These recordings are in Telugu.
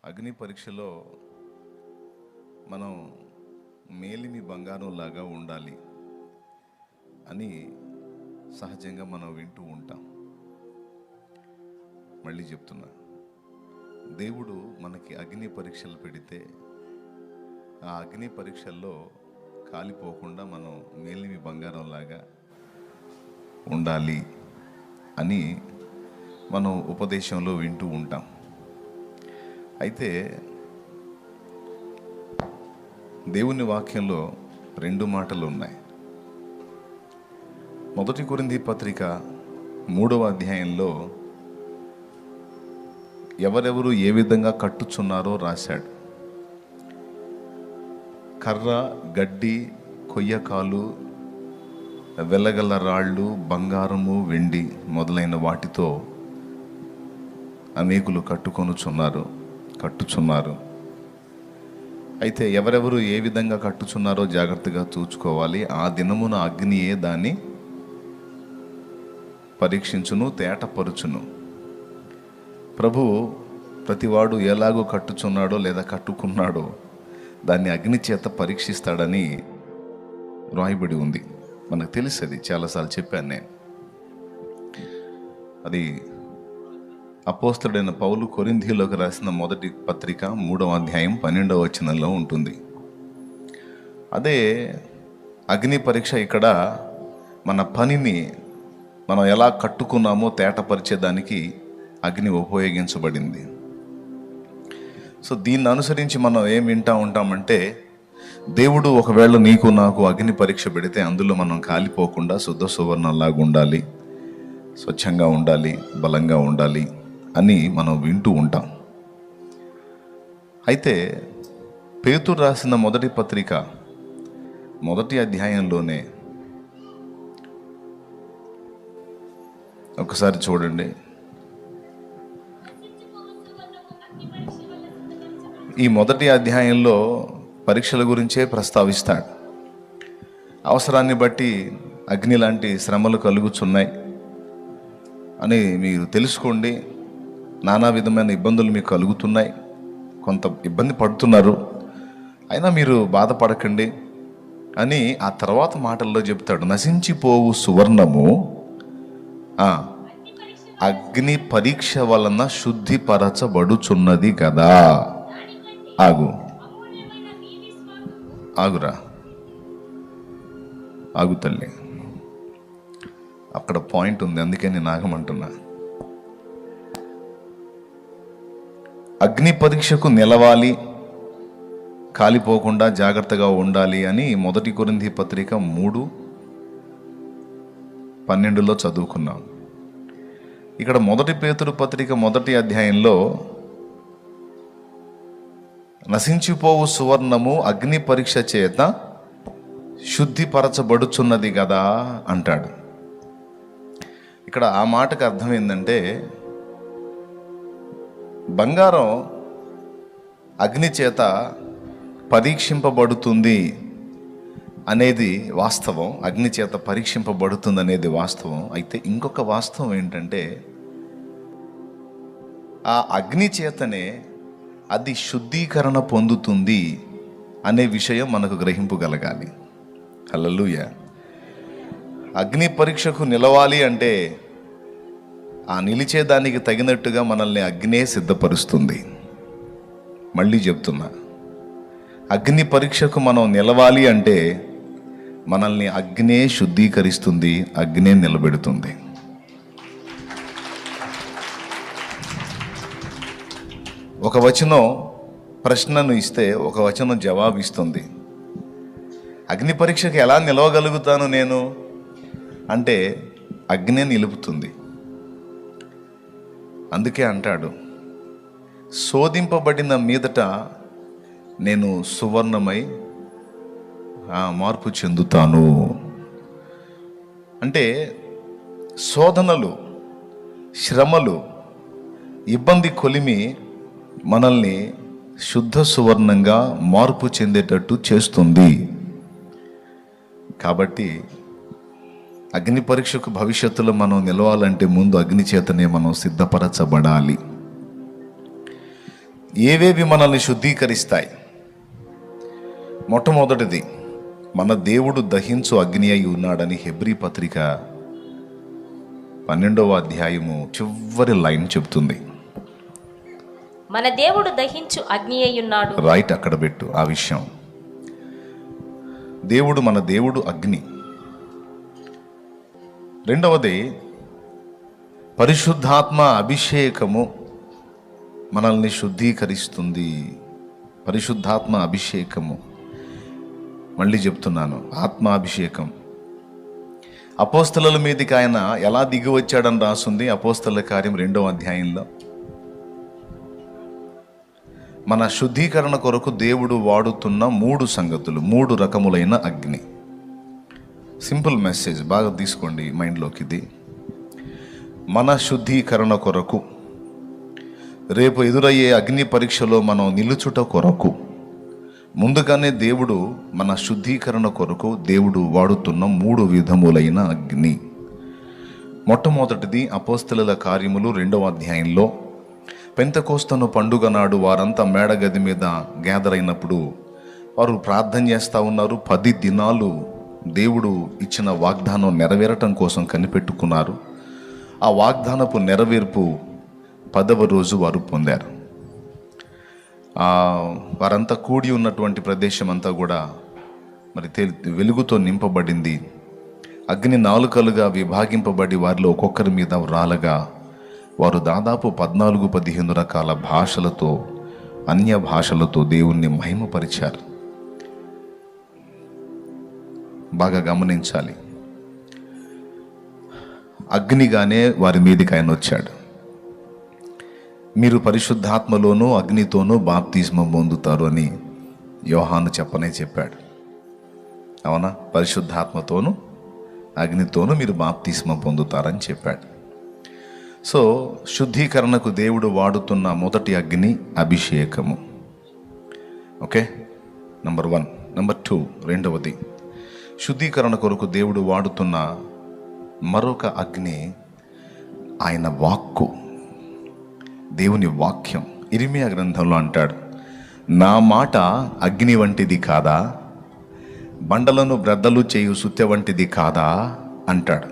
అగ్ని పరీక్షలో మనం మేలిమి బంగారం లాగా ఉండాలి అని సహజంగా మనం వింటూ ఉంటాం. మళ్ళీ చెప్తున్నా, దేవుడు మనకి అగ్ని పరీక్షలు పెడితే ఆ అగ్ని పరీక్షల్లో కాలిపోకుండా మనం మేలిమి బంగారం లాగా ఉండాలి అని మనం ఉపదేశంలో వింటూ ఉంటాం. అయితే దేవుని వాక్యంలో రెండు మాటలు ఉన్నాయి. 1 కొరింథీ పత్రిక 3వ అధ్యాయంలో ఎవరెవరు ఏ విధంగా కట్టుచున్నారో రాశాడు. కర్ర, గడ్డి, కొయ్యకాలు, వెలగల రాళ్ళు, బంగారము, వెండి మొదలైన వాటితో అనేకులు కట్టుచున్నారు. అయితే ఎవరెవరు ఏ విధంగా కట్టుచున్నారో జాగ్రత్తగా చూసుకోవాలి. ఆ దినమున అగ్నియే దాన్ని పరీక్షించును, తేటపరుచును. ప్రభు ప్రతివాడు ఎలాగో కట్టుచున్నాడో లేదా కట్టుకున్నాడో దాన్ని అగ్ని చేత పరీక్షిస్తాడని రాయబడి ఉంది. మనకు తెలుసు, అది చాలాసార్లు చెప్పాను నేను. అది అపోస్తలుడైన పౌలు కొరింథీలోకి రాసిన 1 పత్రిక 3వ అధ్యాయం 12వ వచనంలో ఉంటుంది. అదే అగ్ని పరీక్ష ఇక్కడ మన పనిని మనం ఎలా కట్టుకున్నామో తేటపరిచేదానికి అగ్ని ఉపయోగించబడింది. సో దీన్ని అనుసరించి మనం ఏం వింటూ ఉంటామంటే, దేవుడు ఒకవేళ నీకు నాకు అగ్ని పరీక్ష పెడితే అందులో మనం కాలిపోకుండా శుద్ధ సువర్ణంలాగా ఉండాలి, స్వచ్ఛంగా ఉండాలి, బలంగా ఉండాలి అని మనం వింటూ ఉంటాం. అయితే పేతురు రాసిన 1 పత్రిక 1వ అధ్యాయంలోనే ఒకసారి చూడండి. ఈ 1వ అధ్యాయంలో పరీక్షల గురించే ప్రస్తావిస్తాడు. అవసరాన్ని బట్టి అగ్ని లాంటి శ్రమలు కలుగుచున్నాయి అని మీరు తెలుసుకోండి. నానా విధమైన ఇబ్బందులు మీకు కలుగుతున్నాయి, కొంత ఇబ్బంది పడుతున్నారు, అయినా మీరు బాధపడకండి అని ఆ తర్వాత మాటల్లో చెప్తాడు. నశించిపోవు సువర్ణము అగ్ని పరీక్ష వలన శుద్ధిపరచబడుచున్నది కదా. ఆగు తల్లి, అక్కడ పాయింట్ ఉంది, అందుకే నేను ఆగమంటున్నా. అగ్ని పరీక్షకు నిలవాలి, కాలిపోకుండా జాగ్రత్తగా ఉండాలి అని 1 కొరింథీ పత్రిక 3:12 చదువుకున్నాం. ఇక్కడ 1 పేతురు పత్రిక 1వ అధ్యాయంలో నశించిపోవు సువర్ణము అగ్ని పరీక్ష చేత శుద్ధిపరచబడుచున్నది కదా అంటాడు. ఇక్కడ ఆ మాటకు అర్థం ఏంటంటే, బంగారం అగ్ని చేత పరీక్షింపబడుతుంది అనేది వాస్తవం, అగ్ని చేత పరీక్షింపబడుతుంది అనేది వాస్తవం. అయితే ఇంకొక వాస్తవం ఏంటంటే, ఆ అగ్ని చేతనే అది శుద్ధీకరణ పొందుతుంది అనే విషయం మనకు గ్రహింపుగలగాలి. హల్లెలూయా. అగ్ని పరీక్షకు నిలవాలి అంటే ఆ నిలిచేదానికి తగినట్టుగా మనల్ని అగ్నే సిద్ధపరుస్తుంది. మళ్ళీ చెప్తున్నా, అగ్ని పరీక్షకు మనం నిలవాలి అంటే మనల్ని అగ్నే శుద్ధీకరిస్తుంది, అగ్నే నిలబెడుతుంది. ఒక వచనం ప్రశ్నను ఇస్తే ఒక వచనం జవాబు ఇస్తుంది. అగ్ని పరీక్షకు ఎలా నిలవగలుగుతాను నేను అంటే అగ్నే నిలుపుతుంది. అందుకే అంటాడు, శోధింపబడిన మీదట నేను సువర్ణమై మార్పు చెందుతాను. అంటే శోధనలు, శ్రమలు, ఇబ్బంది కొలిమి మనల్ని శుద్ధ సువర్ణంగా మార్పు చెందేటట్టు చేస్తుంది. కాబట్టి అగ్ని పరీక్షకు భవిష్యత్తులో మనం నిలవాలంటే ముందు అగ్ని చేతనే మనం సిద్ధపరచబడాలి. ఏవేవి మనల్ని శుద్ధీకరిస్తాయి? మొట్టమొదటిది, మన దేవుడు దహించు అగ్ని అయి ఉన్నాడని హెబ్రీ పత్రిక 12వ అధ్యాయము చివరి లైన్ చెప్తుంది. మన దేవుడు దహించు అగ్ని అయి ఉన్నాడు. రైట్, అక్కడ పెట్టు ఆ విషయం. మన దేవుడు అగ్ని. రెండవది, పరిశుద్ధాత్మ అభిషేకము మనల్ని శుద్ధీకరిస్తుంది. పరిశుద్ధాత్మ అభిషేకము, మళ్ళీ చెప్తున్నాను, ఆత్మాభిషేకం. అపోస్తలుల మీదకి ఆయన ఎలా దిగి వచ్చాడని రాస్తుంది అపోస్తలుల కార్యం 2వ అధ్యాయంలో. మన శుద్ధీకరణ కొరకు దేవుడు వాడుతున్న 3 సంగతులు, 3 రకములైన అగ్ని. సింపుల్ మెసేజ్, బాగా తీసుకోండి మైండ్లోకి. ఇది మన శుద్ధీకరణ కొరకు, రేపు ఎదురయ్యే అగ్ని పరీక్షలో మనం నిలుచుట కొరకు, ముందుగానే దేవుడు మన శుద్ధీకరణ కొరకు దేవుడు వాడుతున్న 3 విధములైన అగ్ని. మొట్టమొదటిది అపోస్తలుల కార్యములు 2వ అధ్యాయంలో పెంతెకోస్తు పండుగ నాడు వారంతా మేడగది మీద గ్యాదర్ అయినప్పుడు వారు ప్రార్థన చేస్తూ ఉన్నారు. 10 దినాలు దేవుడు ఇచ్చిన వాగ్దానం నెరవేరటం కోసం కనిపెట్టుకున్నారు. ఆ వాగ్దానపు నెరవేర్పు 10వ రోజు వారు పొందారు. వారంతా కూడి ఉన్నటువంటి ప్రదేశం అంతా కూడా మరి వెలుగుతో నింపబడింది. అగ్ని నాలుకలుగా విభాగింపబడి వారిలో ఒక్కొక్కరి మీద రాలగా వారు దాదాపు 14-15 రకాల భాషలతో, అన్య భాషలతో దేవుణ్ణి మహిమపరిచారు. బాగా గమనించాలి. అగ్నిగానే వారి మీదకి ఆయన వచ్చాడు. మీరు పరిశుద్ధాత్మలోనూ అగ్నితోనూ బాప్తిస్మం పొందుతారు అని యోహాను చెప్పాడు. అవునా? పరిశుద్ధాత్మతోనూ అగ్నితోనూ మీరు బాప్తిస్మం పొందుతారని చెప్పాడు. సో శుద్ధీకరణకు దేవుడు వాడుతున్న మొదటి అగ్ని అభిషేకము. Okay, number 1. నంబర్ 2, రెండవది, శుద్ధీకరణ కొరకు దేవుడు వాడుతున్న మరొక అగ్ని ఆయన వాక్కు, దేవుని వాక్యం. ఇర్మియా గ్రంథంలో అంటాడు, నా మాట అగ్ని వంటిది కాదా, బండలను బ్రద్దలు చేయు సుత్తె వంటిది కాదా అంటాడు.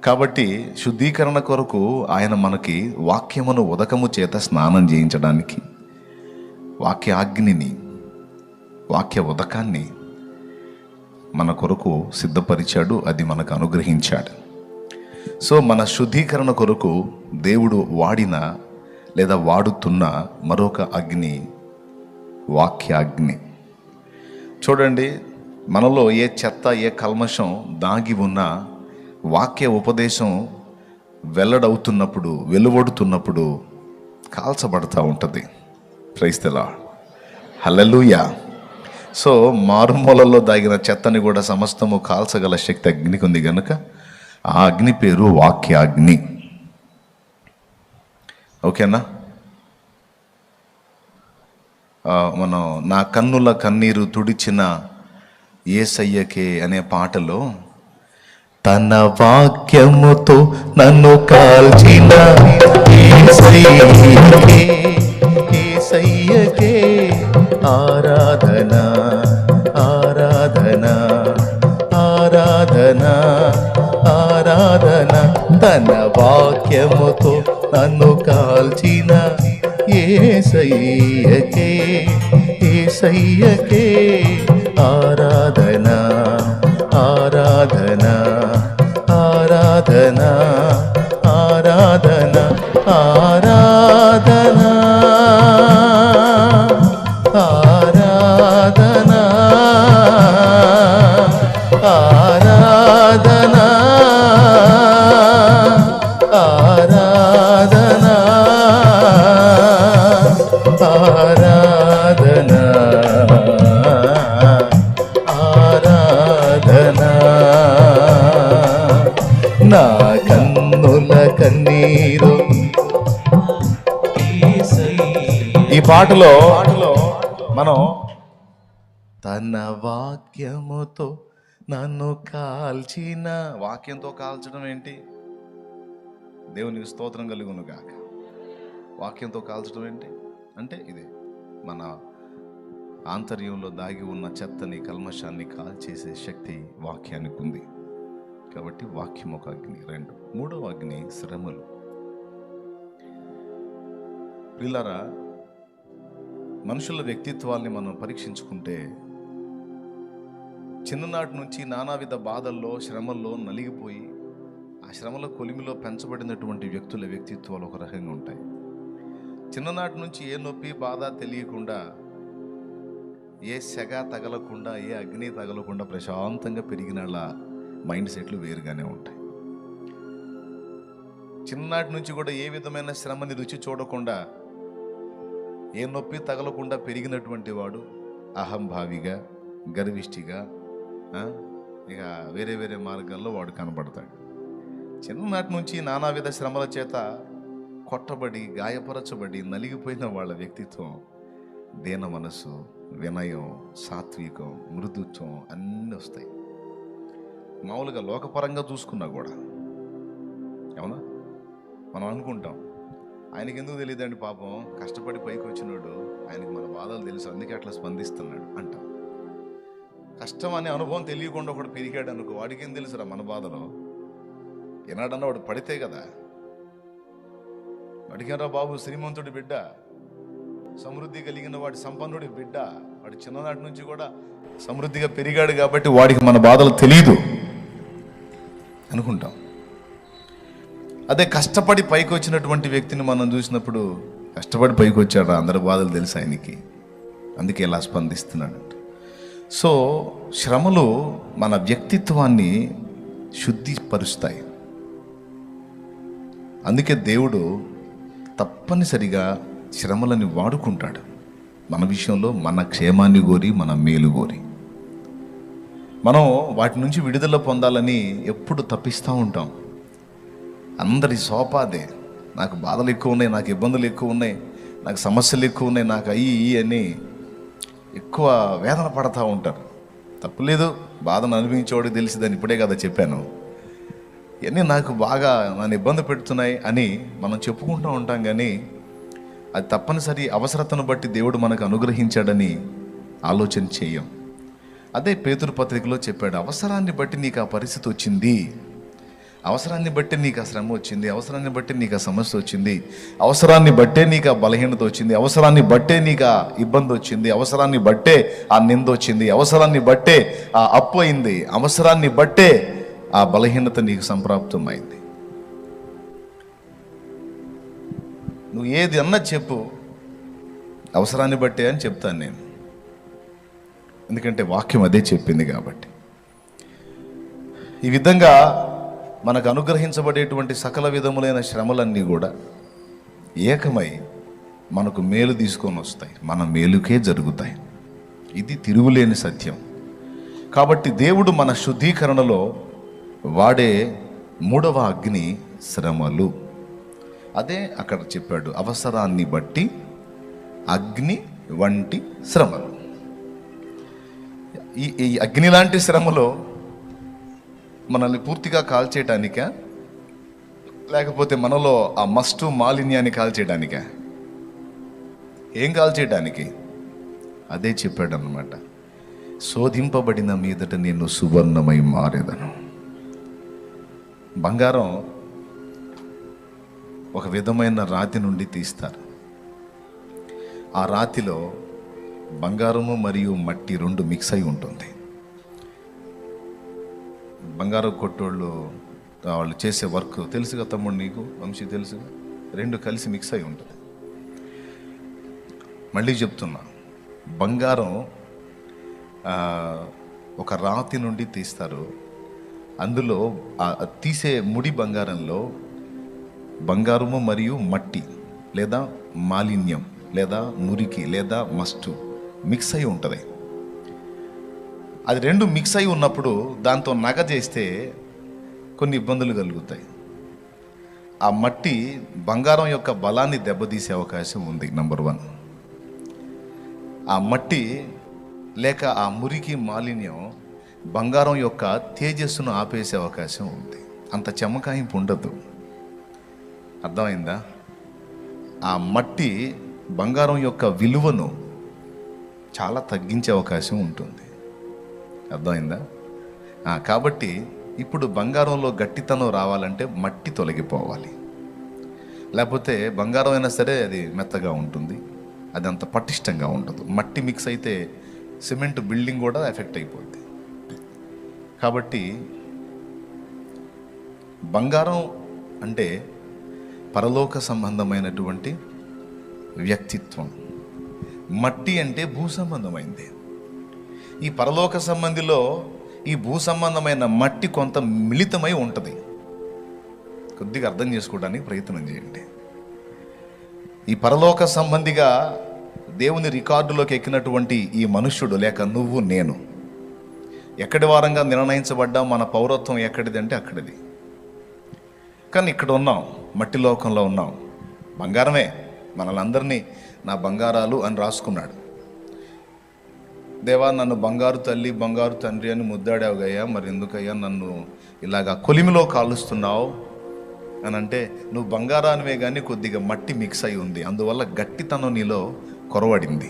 కాబట్టి శుద్ధీకరణ కొరకు ఆయన మనకి వాక్యమును ఉదకము చేత స్నానం చేయించడానికి వాక్యాగ్నిని, వాక్య ఉదకాన్ని మన కొరకు సిద్ధపరిచాడు. అది మనకు అనుగ్రహించాడు. సో మన శుద్ధీకరణ కొరకు దేవుడు వాడిన లేదా వాడుతున్న మరొక అగ్ని వాక్యాగ్ని. చూడండి, మనలో ఏ చెత్త, ఏ కల్మషం దాగి ఉన్నా వాక్య ఉపదేశం వెలువడుతున్నప్పుడు కాల్చబడతా ఉంటుంది. Praise the Lord, hallelujah. So మారుమూలలో దాగిన చెత్తని కూడా సమస్తము కాల్చగల శక్తి అగ్నికి ఉంది కనుక ఆ అగ్ని పేరు వాక్యాగ్ని. ఓకేనా? మనం నా కన్నుల కన్నీరు తుడిచిన యేసయ్యకే అనే పాటలో, తన వాక్యముతో నన్ను కాల్చిన యేసయ్యకే, యేసయ్యకే ఆరాధన, ఆరాధన, ఆరాధన, ఆరాధన. తన వాక్యముతో నన్ను కాల్చిన యేసయ్యకే, యేసయ్యకే ఆరాధన, ఆరాధన, ఆరాధన, ఆరాధన, ఆరాధన, ఆరాధన, ఆరాధన, ఆరాధన, ఆరాధన, ఆరాధన. నా కన్నుల కన్నీరు. ఈ పాటలో మనం తన వాక్యముతో నన్ను కాల్చిన, వాక్యంతో కాల్చడం ఏంటి? దేవునికి స్తోత్రం కలుగును గాక. వాక్యంతో కాల్చడం ఏంటి? అంటే ఇదే మన ఆంతర్యంలో దాగి ఉన్న చెత్తని, కల్మషాన్ని కాల్చేసే శక్తి వాక్యానికి ఉంది. కాబట్టి వాక్యం ఒక అగ్ని. 2, మూడవ అగ్ని శ్రమలు. ప్రియులారా, మనుషుల వ్యక్తిత్వాల్ని మనం పరీక్షించుకుంటే చిన్ననాటి నుంచి నానావిధ బాధల్లో, శ్రమల్లో నలిగిపోయి ఆ శ్రమల కొలిమిలో పెంచబడినటువంటి వ్యక్తుల వ్యక్తిత్వాలు ఒక రకంగా ఉంటాయి. చిన్ననాటి నుంచి ఏ నొప్పి, బాధ తెలియకుండా, ఏ సెగ తగలకుండా, ఏ అగ్ని తగలకుండా ప్రశాంతంగా పెరిగిన వాళ్ళ మైండ్ సెట్లు వేరుగానే ఉంటాయి. చిన్ననాటి నుంచి కూడా ఏ విధమైన శ్రమని రుచి చూడకుండా, ఏ నొప్పి తగలకుండా పెరిగినటువంటి వాడు అహంభావిగా, గర్విష్టిగా, ఇక వేరే వేరే మార్గాల్లో వాడు కనబడతాడు. చిన్ననాటి నుంచి నానావిధ శ్రమల చేత కొట్టబడి, గాయపరచబడి నలిగిపోయిన వాళ్ళ వ్యక్తిత్వం దీన మనసు, వినయం, సాత్వికం, మృదుత్వం అన్నీ వస్తాయి. మామూలుగా లోకపరంగా చూసుకున్నా కూడా, అవునా, మనం అనుకుంటాం ఆయనకి ఎందుకు తెలియదండి పాపం, కష్టపడి పైకి వచ్చినాడు, ఆయనకి మన బాధలు తెలుసు అందుకే అట్లా స్పందిస్తున్నాడు అంటాం. కష్టం అనే అనుభవం తెలియకుండా ఒకడు పెరిగాడు అనుకో, వాడికి ఏం తెలుసురా మన బాధలో. ఏనాడన్నా వాడు పడితే కదా. అడిగారా బాబు, శ్రీమంతుడి బిడ్డ, సమృద్ధి కలిగిన వాడి సంపన్నుడి బిడ్డ, వాడి చిన్ననాటి నుంచి కూడా సమృద్ధిగా పెరిగాడు కాబట్టి వాడికి మన బాధలు తెలియదు అనుకుంటాం. అదే కష్టపడి పైకి వచ్చినటువంటి వ్యక్తిని మనం చూసినప్పుడు, కష్టపడి పైకి వచ్చాడు, అందరి బాధలు తెలుసు ఆయనకి, అందుకే ఇలా స్పందిస్తున్నాడు. సో శ్రమలు మన వ్యక్తిత్వాన్ని శుద్ధిపరుస్తాయి. అందుకే దేవుడు తప్పనిసరిగా శ్రమలని వాడుకుంటాడు మన విషయంలో, మన క్షేమాన్ని కోరి, మన మేలు కోరి. మనం వాటి నుంచి విడుదల పొందాలని ఎప్పుడు తప్పిస్తూ ఉంటాం. అందరి సోపాదే, నాకు బాధలు ఎక్కువ ఉన్నాయి, నాకు ఇబ్బందులు ఎక్కువ ఉన్నాయి, నాకు సమస్యలు ఎక్కువ ఉన్నాయి, నాకు అయ్యి అని ఎక్కువ వేదన పడతా ఉంటారు. తప్పులేదు, బాధను అనుభవించేవాడికి తెలిసిందని ఇప్పుడే కదా చెప్పాను. ఇవన్నీ నాకు బాగా నన్ను ఇబ్బంది పెడుతున్నాయి అని మనం చెప్పుకుంటూ ఉంటాం, కానీ అది తప్పనిసరి అవసరతను బట్టి దేవుడు మనకు అనుగ్రహించాడని ఆలోచన చేయం. అదే పేతురు పత్రికలో చెప్పాడు, అవసరాన్ని బట్టి నీకు ఆ పరిస్థితి వచ్చింది, అవసరాన్ని బట్టి నీకు ఆ శ్రమ వచ్చింది, అవసరాన్ని బట్టి నీకు ఆ సమస్య వచ్చింది, అవసరాన్ని బట్టే నీకు ఆ బలహీనత వచ్చింది, అవసరాన్ని బట్టే నీకు ఆ ఇబ్బంది వచ్చింది, అవసరాన్ని బట్టే ఆ నింద వచ్చింది, అవసరాన్ని బట్టే ఆ అప్పు అయింది, అవసరాన్ని బట్టే ఆ బలహీనత నీకు సంప్రాప్తమైంది. నువ్వు ఏది అన్నా చెప్పు, అవసరాన్ని బట్టే అని చెప్తాను నేను, ఎందుకంటే వాక్యం అదే చెప్పింది కాబట్టి. ఈ విధంగా మనకు అనుగ్రహించబడేటువంటి సకల విధములైన శ్రమలన్నీ కూడా ఏకమై మనకు మేలు తీసుకొని వస్తాయి, మన మేలుకే జరుగుతాయి. ఇది తిరుగులేని సత్యం. కాబట్టి దేవుడు మన శుద్ధీకరణలో వాడే మూడవ అగ్ని శ్రమలు. అదే అక్కడ చెప్పాడు, అవసరాన్ని బట్టి అగ్ని వంటి శ్రమలు. ఈ అగ్ని లాంటి శ్రమలో మనల్ని పూర్తిగా కాల్చేయటానికా, లేకపోతే మనలో ఆ మస్టు మాలిన్యాన్ని కాల్చేయడానికా? ఏం కాల్చేయడానికి? అదే చెప్పాడు అన్నమాట, శోధింపబడిన మీదట నేను సువర్ణమై మారేదను. బంగారం ఒక విధమైన రాతి నుండి తీస్తారు. ఆ రాతిలో బంగారము మరియు మట్టి రెండు మిక్స్ అయి ఉంటుంది. బంగారం కొట్టోళ్ళు వాళ్ళు చేసే వర్క్ తెలుసుగా తమ్ముడు, నీకు వంశీ తెలుసుగా, రెండు కలిసి మిక్స్ అయి ఉంటుంది. మళ్ళీ చెప్తున్నా, బంగారం ఒక రాతి నుండి తీస్తారు. అందులో తీసే ముడి బంగారంలో బంగారము మరియు మట్టి లేదా మాలిన్యం లేదా మురికి లేదా మస్టు మిక్స్ అయి ఉంటుంది. అది రెండు మిక్స్ అయి ఉన్నప్పుడు దాంతో నగ చేస్తే కొన్ని ఇబ్బందులు కలుగుతాయి. ఆ మట్టి బంగారం యొక్క బలాన్ని దెబ్బతీసే అవకాశం ఉంది. నంబర్ 1, ఆ మట్టి లేక ఆ మురికి మాలిన్యం బంగారం యొక్క తేజస్సును ఆపేసే అవకాశం ఉంది. అంత చెమకాయింపు ఉండదు. అర్థమైందా? ఆ మట్టి బంగారం యొక్క విలువను చాలా తగ్గించే అవకాశం ఉంటుంది. అర్థమైందా? కాబట్టి ఇప్పుడు బంగారంలో గట్టితనం రావాలంటే మట్టి తొలగిపోవాలి. లేకపోతే బంగారం అయినా సరే అది మెత్తగా ఉంటుంది, అది అంత పటిష్టంగా ఉండదు. మట్టి మిక్స్ అయితే సిమెంట్ బిల్డింగ్ కూడా ఎఫెక్ట్ అయిపోద్ది. కాబట్టి బంగారం అంటే పరలోక సంబంధమైనటువంటి వ్యక్తిత్వం, మట్టి అంటే భూ సంబంధమైంది. ఈ పరలోక సంబంధిలో ఈ భూ సంబంధమైన మట్టి కొంత మిళితమై ఉంటుంది. కొద్దిగా అర్థం చేసుకోవడానికి ప్రయత్నం చేయండి. ఈ పరలోక సంబంధిగా దేవుని రికార్డులోకి ఎక్కినటువంటి ఈ మనుష్యుడు, లేక నువ్వు నేను, ఎక్కడి వారంగా నిర్ణయించబడ్డా మన పౌరత్వం ఎక్కడిది అంటే అక్కడిది. కానీ ఇక్కడ ఉన్నాం, మట్టి లోకంలో ఉన్నాం. బంగారమే, మనలందరినీ నా బంగారాలు అని రాసుకున్నాడు. దేవా, నన్ను బంగారు తల్లి బంగారు తండ్రి అని ముద్దాడావుగయ్యా, మరి ఎందుకయ్యా నన్ను ఇలాగా కొలిమిలో కాలుస్తున్నావు అని అంటే, నువ్వు బంగారానివే కానీ కొద్దిగా మట్టి మిక్స్ అయి ఉంది, అందువల్ల గట్టితనం నీలో కొరవడింది.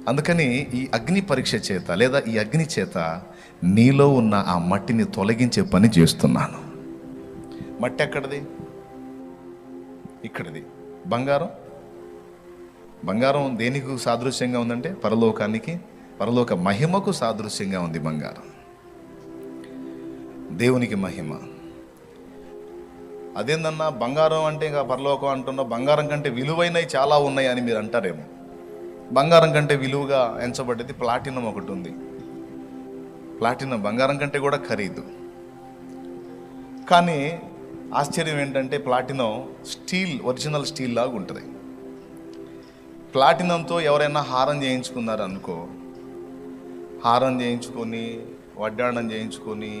అందుకని ఈ అగ్ని పరీక్ష చేత లేదా ఈ అగ్ని చేత నీలో ఉన్న ఆ మట్టిని తొలగించే పని చేస్తున్నాను. మట్టి ఎక్కడిది? ఇక్కడిది. బంగారం దేనికి సాదృశ్యంగా ఉందంటే పరలోకానికి, పరలోక మహిమకు సాదృశ్యంగా ఉంది బంగారం. దేవునికి మహిమ. అదేందన్నా బంగారం అంటే ఇంకా పరలోకం అంటున్నా, బంగారం కంటే విలువైనవి చాలా ఉన్నాయి అని మీరు అంటారేమో. బంగారం కంటే విలువగా ఎంచబడ్డది ప్లాటినం ఒకటి ఉంది. ప్లాటినం బంగారం కంటే కూడా ఖరీదు. కానీ ఆశ్చర్యం ఏంటంటే ప్లాటినం స్టీల్, ఒరిజినల్ స్టీల్ లాగా ఉంటుంది. ప్లాటినంతో ఎవరైనా హారం చేయించుకున్నారు అనుకో, హారం చేయించుకొని, వడ్డాణం చేయించుకొని,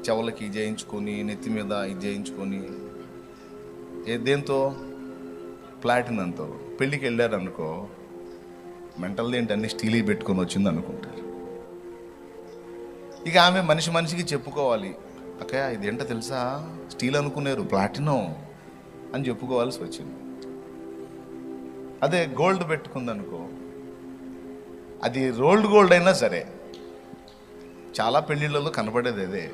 చెవులకి చేయించుకొని, నెత్తి మీద ఇది చేయించుకొని, దేంతో? ప్లాటినంతో. పెళ్ళికి వెళ్ళారు అనుకో, మెంటల్ది ఏంటి అన్ని స్టీల్ పెట్టుకొని వచ్చింది అనుకుంటారు. ఇక ఆమె మనిషికి చెప్పుకోవాలి, అక్కయ్య ఇదేంటో తెలుసా, స్టీల్ అనుకున్నారు ప్లాటినం అని చెప్పుకోవాల్సి వచ్చింది. అదే గోల్డ్ పెట్టుకుందనుకో, అది రోల్డ్ గోల్డ్ అయినా సరే, చాలా పెళ్ళిళ్ళలో కనపడేది అదే.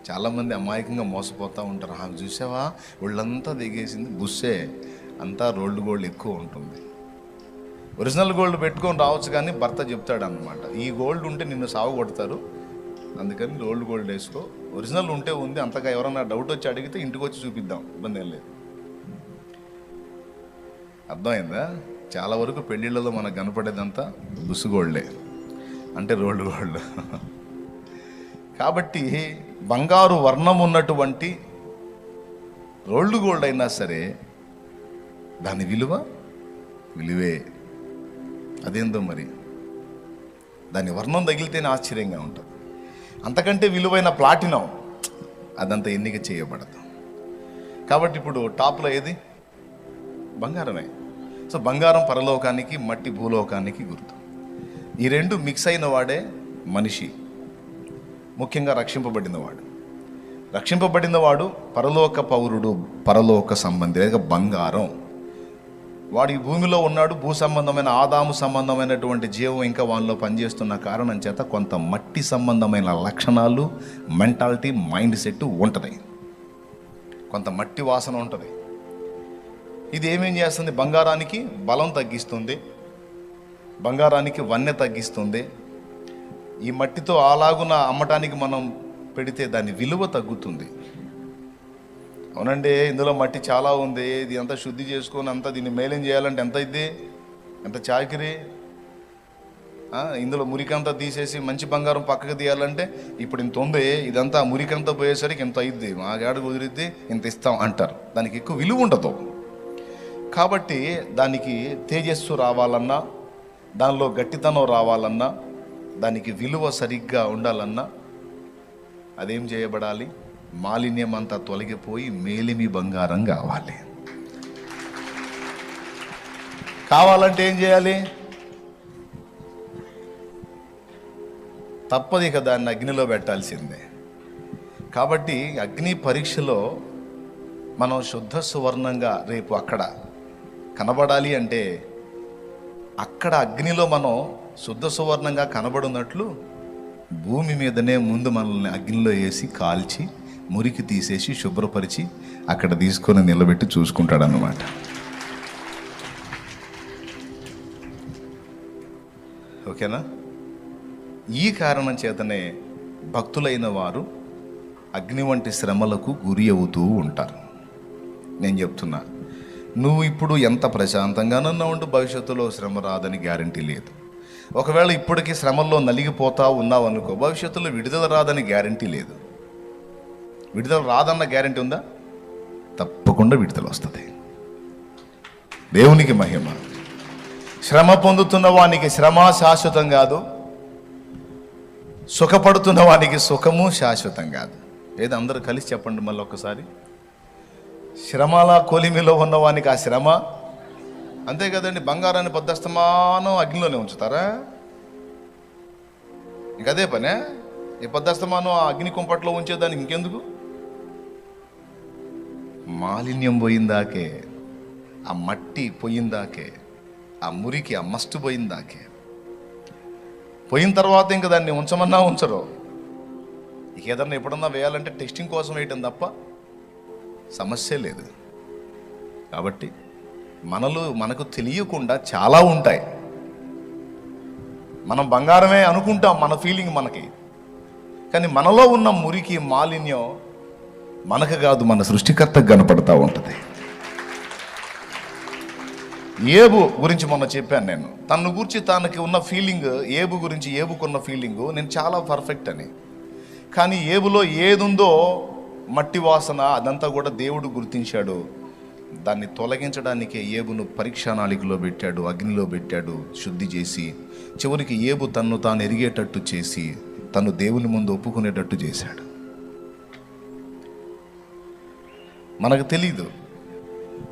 చాలామంది అమాయకంగా మోసపోతూ ఉంటారు. ఆమె చూసావా ఒళ్ళంతా దిగేసింది, బుస్సే, అంతా రోల్డ్ గోల్డ్ ఎక్కువ ఉంటుంది. ఒరిజినల్ గోల్డ్ పెట్టుకొని రావచ్చు, కానీ భర్త చెప్తాడు అన్నమాట, ఈ గోల్డ్ ఉంటే నిన్ను సాగు కొడతారు, అందుకని రోల్డ్ గోల్డ్ వేసుకో, ఒరిజినల్ ఉంటే ఉంది, అంతగా ఎవరన్నా డౌట్ వచ్చి అడిగితే ఇంటికి వచ్చి చూపిద్దాం, ఇబ్బంది ఏం లేదు. అర్థమైందా? చాలా వరకు పెళ్ళిళ్ళలో మనకు కనపడేదంతా బుస్సు గోల్డే, అంటే రోల్డ్ గోల్డ్. కాబట్టి బంగారు వర్ణం ఉన్నటువంటి రోల్డ్ గోల్డ్ అయినా సరే దాని విలువే. అదేందో మరి, దాని వర్ణం తగిలితేనే ఆశ్చర్యంగా ఉంటుంది. అంతకంటే విలువైన ప్లాటినం అదంతా ఎన్నిక చేయబడదు. కాబట్టి ఇప్పుడు టాప్లో ఏది? బంగారమే. సో బంగారం పరలోకానికి, మట్టి భూలోకానికి గుర్తు. ఈ రెండు మిక్స్ అయిన వాడే మనిషి, ముఖ్యంగా రక్షింపబడినవాడు పరలోక పౌరుడు, పరలోక సంబంధి, లేక బంగారం. వాడు ఈ భూమిలో ఉన్నాడు, భూ సంబంధమైన ఆదాము సంబంధమైనటువంటి జీవం ఇంకా వాళ్ళలో పనిచేస్తున్న కారణం చేత కొంత మట్టి సంబంధమైన లక్షణాలు, మెంటాలిటీ, మైండ్ సెట్ ఉంటుంది, కొంత మట్టి వాసన ఉంటుంది. ఇది ఏమేం చేస్తుంది? బంగారానికి బలం తగ్గిస్తుంది, బంగారానికి వన్నె తగ్గిస్తుంది. ఈ మట్టితో అలాగున అమ్మటానికి మనం పెడితే దాని విలువ తగ్గుతుంది. అవునండి, ఇందులో మట్టి చాలా ఉంది, ఇది అంతా శుద్ధి చేసుకొని అంతా దీన్ని మేలేం చేయాలంటే ఎంత అయింది, ఎంత చాకిరి. ఇందులో మురికంతా తీసేసి మంచి బంగారం పక్కకు తీయాలంటే ఇప్పుడు ఇంత ఉంది, ఇదంతా మురికంతా పోయేసరికి ఇంత అయింది, మా గాడు కుదిరిద్ది, ఇంత ఇస్తాం అంటారు. దానికి ఎక్కువ విలువ ఉండదు. కాబట్టి దానికి తేజస్సు రావాలన్నా, దానిలో గట్టితనం రావాలన్నా, దానికి విలువ సరిగ్గా ఉండాలన్నా అదేం చేయబడాలి? మాలిన్యం అంతా తొలగిపోయి మేలిమి బంగారం కావాలంటే ఏం చేయాలి? తప్పదు, ఇక దాన్ని అగ్నిలో పెట్టాల్సిందే. కాబట్టి అగ్ని పరీక్షలో మనం శుద్ధ సువర్ణంగా రేపు అక్కడ కనబడాలి అంటే అక్కడ అగ్నిలో మనం శుద్ధ సువర్ణంగా కనబడినట్లు భూమి మీదనే ముందు మనల్ని అగ్నిలో వేసి కాల్చి మురికి తీసేసి శుభ్రపరిచి అక్కడ తీసుకొని నిలబెట్టి చూసుకుంటాడు అన్నమాట. ఓకేనా? ఈ కారణం చేతనే భక్తులైన వారు అగ్ని వంటి శ్రమలకు గురి అవుతూ ఉంటారు. నేను చెప్తున్నా, నువ్వు ఇప్పుడు ఎంత ప్రశాంతంగానన్నా ఉంటూ భవిష్యత్తులో శ్రమ రాదని గ్యారంటీ లేదు. ఒకవేళ ఇప్పటికీ శ్రమల్లో నలిగిపోతా ఉన్నావు అనుకో, భవిష్యత్తులో విడుదల రాదని గ్యారంటీ లేదు. విడుదల రాదన్న గ్యారంటీ ఉందా? తప్పకుండా విడుదల వస్తుంది. దేవునికి మహిమ. శ్రమ పొందుతున్న వానికి శ్రమ శాశ్వతం కాదు, సుఖపడుతున్న వానికి సుఖము శాశ్వతం కాదు. ఏదో అందరూ కలిసి చెప్పండి మళ్ళీ ఒక్కసారి. శ్రమల కొలిమిలో ఉన్నవానికి ఆ శ్రమ అంతే కదండి. బంగారాన్ని పొద్దస్తమానం అగ్నిలోనే ఉంచుతారా? ఇంకదే పనే. ఈ పొద్దస్తమానం ఆ అగ్ని కుంపట్లో ఉంచేదానికి ఇంకెందుకు? మాలిన్యం పోయిందాకే, ఆ మట్టి పోయిందాకే, ఆ మురికి ఆ మస్టు పోయిందాకే. పోయిన తర్వాత ఇంకా దాన్ని ఉంచమన్నా ఉంచరు. ఇక ఏదన్నా ఎప్పుడన్నా వేయాలంటే టెస్టింగ్ కోసం వేయటం తప్ప సమస్య లేదు. కాబట్టి మనకు తెలియకుండా చాలా ఉంటాయి. మనం బంగారమే అనుకుంటాం, మన ఫీలింగ్ మనకి. కానీ మనలో ఉన్న మురికి మాలిన్యం మనకు కాదు, మన సృష్టికర్తకు కనపడతా ఉంటుంది. ఏబు గురించి మొన్న చెప్పాను నేను. తన గురించి తనకి ఉన్న ఫీలింగ్, ఏబు గురించి ఏబుకున్న ఫీలింగ్ నేను చాలా పర్ఫెక్ట్ అని. కానీ ఏబులో ఏదుందో మట్టి వాసన అదంతా కూడా దేవుడు గుర్తించాడు. దాన్ని తొలగించడానికే ఏబును పరీక్షానాళికలో పెట్టాడు, అగ్నిలో పెట్టాడు, శుద్ధి చేసి చివరికి ఏబు తన్ను తాను ఎరిగేటట్టు చేసి తను దేవుని ముందు ఒప్పుకునేటట్టు చేశాడు. మనకు తెలీదు.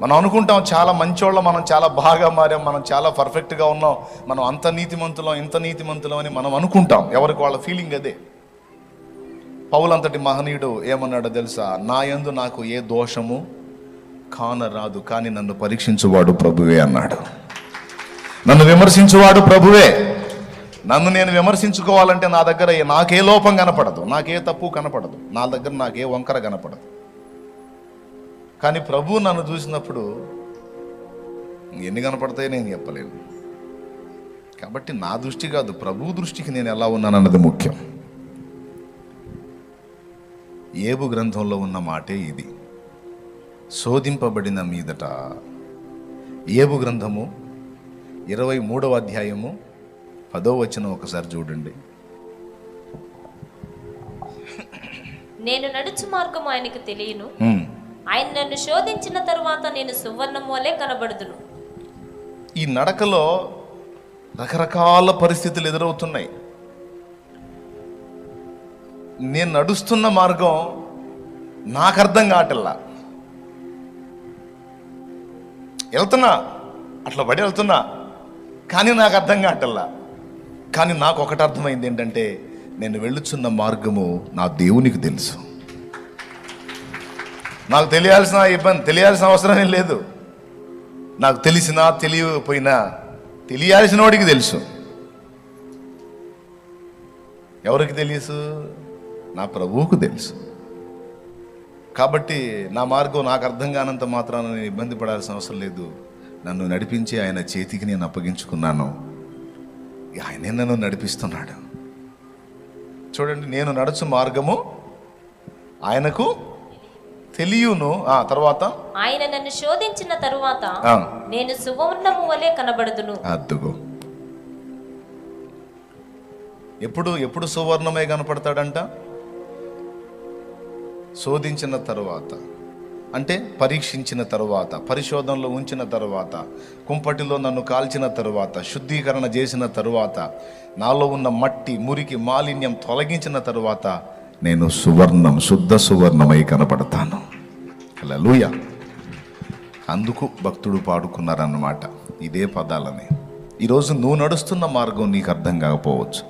మనం అనుకుంటాం చాలా మంచోళ్ళం, మనం చాలా బాగా మారాం, మనం చాలా పర్ఫెక్ట్గా ఉన్నాం, మనం అంత నీతిమంతులం ఇంత నీతిమంతులం అని మనం అనుకుంటాం. ఎవరికి వాళ్ళ ఫీలింగ్ అదే. పౌలంతటి మహనీయుడు ఏమన్నాడో తెలుసా? నా యందు నాకు ఏ దోషము కానరాదు, కానీ నన్ను పరీక్షించువాడు ప్రభువే అన్నాడు. నన్ను విమర్శించువాడు ప్రభువే. నన్ను నేను విమర్శించుకోవాలంటే నా దగ్గర నాకే లోపం కనపడదు, నాకే తప్పు కనపడదు, నా దగ్గర నాకే వంకర కనపడదు. కానీ ప్రభు నన్ను చూసినప్పుడు ఎన్ని కనపడతాయో నేను చెప్పలేను. కాబట్టి నా దృష్టి కాదు, ప్రభు దృష్టికి నేను ఎలా ఉన్నానన్నది ముఖ్యం. ఏబు గ్రంథంలో ఉన్న మాటే ఇది. శోధింపబడిన మీదట, ఏబు గ్రంథము 23వ అధ్యాయము 10వ వచనం ఒకసారి చూడండి. నేను నడుచు మార్గము ఆయనకు తెలియను, ఆయన నన్ను శోధించిన తరువాత నేను సువర్ణము వలె కనబడుదును. ఈ నడకలో రకరకాల పరిస్థితులు ఎదురవుతున్నాయి. నేను నడుస్తున్న మార్గం నాకు అర్థం కావట్లా. వెళ్తున్నా, అట్లా పడి వెళ్తున్నా, కానీ నాకు అర్థం కావట్లా. కానీ నాకు ఒకటి అర్థమైంది ఏంటంటే, నేను వెళ్ళుచున్న మార్గము నా దేవునికి తెలుసు. నాకు తెలియాల్సిన అవసరం లేదు. నాకు తెలిసినా తెలియకపోయినా తెలియాల్సిన వాడికి తెలుసు. ఎవరికి తెలుసు? నా ప్రభువుకు తెలుసు. కాబట్టి నా మార్గం నాకు అర్థం కానంత మాత్రాన నేను ఇబ్బంది పడాల్సిన అవసరం లేదు. నన్ను నడిపించి ఆయన చేతికి నేను అప్పగించుకున్నాను, ఆయనే నన్ను నడిపిస్తున్నాడు. చూడండి, నేను నడుచు మార్గము ఆయనకు తెలియను. తర్వాత ఆయన నన్ను శోధించిన తరువాత నేను సువర్ణము వలె కనబడుదును. అద్దుగో, ఎప్పుడు సువర్ణమే కనపడతాడంట? శోధించిన తరువాత, అంటే పరీక్షించిన తరువాత, పరిశోధనలో ఉంచిన తరువాత, కుంపటిలో నన్ను కాల్చిన తరువాత, శుద్ధీకరణ చేసిన తరువాత, నాలో ఉన్న మట్టి మురికి మాలిన్యం తొలగించిన తరువాత నేను సువర్ణం, శుద్ధ సువర్ణమై కనపడతాను. హల్లెలూయా. అందుకు భక్తుడు పాడుకున్నారన్నమాట ఇదే పదాలని. ఈరోజు నువ్వు నడుస్తున్న మార్గం నీకు అర్థం కాకపోవచ్చు.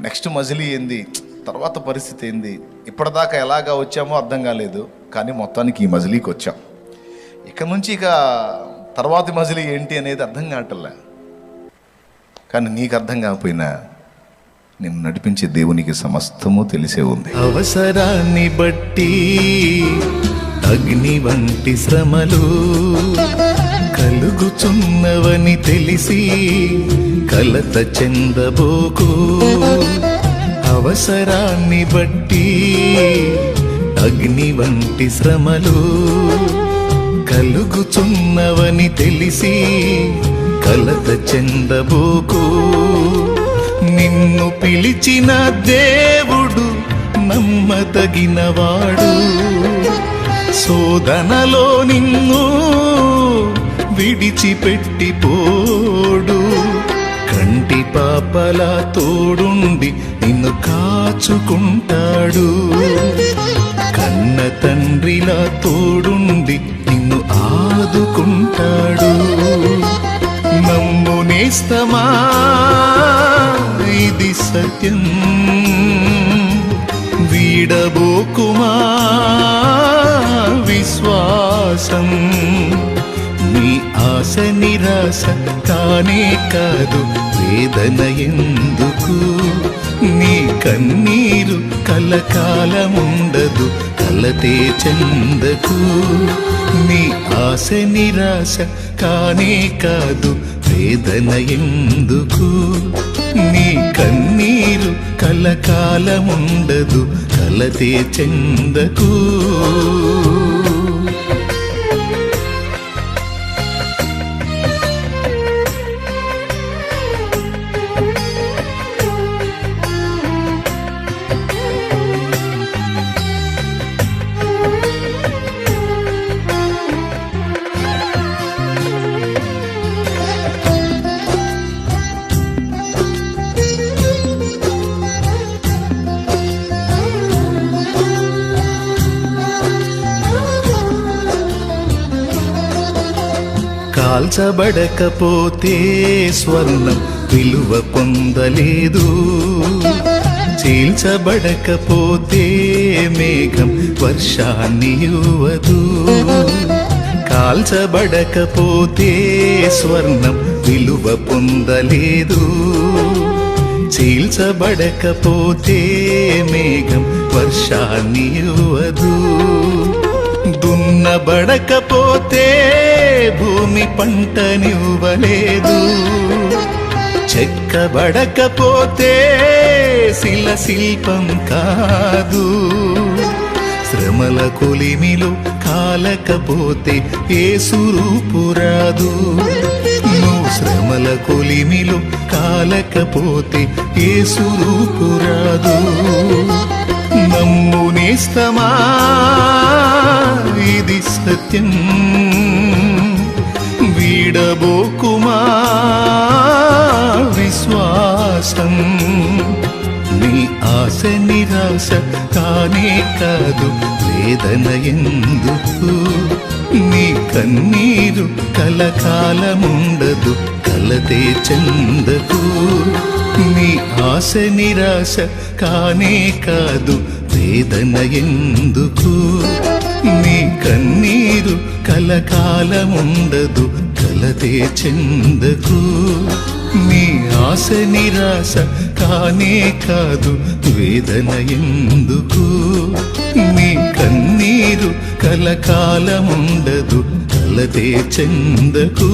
నెక్స్ట్ మజిలీ ఏంది, తర్వాత పరిస్థితి ఏంది, ఇప్పటిదాకా ఎలాగా వచ్చామో అర్థం కాలేదు. కానీ మొత్తానికి ఈ మజిలీకి వచ్చాం. ఇక నుంచి ఇక తర్వాతి మజిలీ ఏంటి అనేది అర్థం కావట్లే. కానీ నీకు అర్థం కాకపోయినా నిన్ను నడిపించే దేవునికి సమస్తము తెలిసే ఉంది. అవసరాన్ని బట్టి అగ్ని వంటి శ్రమలు కలుగుచున్నవని తెలిసి కలత చెందబోకు. అవసరాన్ని బట్టి అగ్ని వంటి శ్రమలు కలుగుచున్నవని తెలిసి కలత చెందబోకు. నిన్ను పిలిచిన దేవుడు నమ్మదగినవాడు. శోధనలో నిన్ను విడిచిపెట్టిపోడు. కంటి పాపలా తోడుండి నిన్ను కాచుకుంటాడు. కన్న తండ్రిలా తోడుండి నిన్ను ఆదుకుంటాడు. నమ్ము నేస్తమా, ఇది సత్యం. వీడబోకుమా విశ్వాసం. నీ ఆశ నిరాశ కానే కాదు, వేదన ఎందుకు? నీ కన్నీరు కలకాలముండదు, కలతే చెందకు. నీ ఆశ నిరాశ కానే కాదు, వేదన ఎందుకు? నీ కన్నీరు కలకాలముండదు, కలతే చెందకు. కాల్చబడకపోతే స్వర్ణం విలువ పొందలేదు. చీల్చబడకపోతే మేఘం వర్షాన్ని ఇవ్వదు. కాల్చబడకపోతే స్వర్ణం విలువ పొందలేదు. చీల్చబడకపోతే మేఘం వర్షాన్ని ఇవ్వదు. దున్నబడకపోతే భూమి పంటనివ్వలేదు. చెక్కబడకపోతే శిల శిల్పం కాదు. శ్రమల కొలిమిలో కాలకపోతే యేసు రూపు రాదు. నువ్వు శ్రమల కొలిమిలో కాలకపోతే యేసు రూపు రాదు. నమ్ము నేస్తమా, ఇది సత్యం. వీడబోకుమా విశ్వాసం. నీ ఆశ నిరాశ కానే కాదు, వేదన ఎందుకు? నీ కన్నీరు కలకాలముండదు, కలతే చెందకు. నీ ఆశ నిరాశ కానే కాదు, వేదన ఎందుకు? నీ కన్నీరు కలకాలముండదు, కలతే చెందకు. నీ ఆశ నిరాశ కానే కాదు, వేదన ఎందుకు? నీ కన్నీరు కలకాలముండదు, కలతే చెందకు.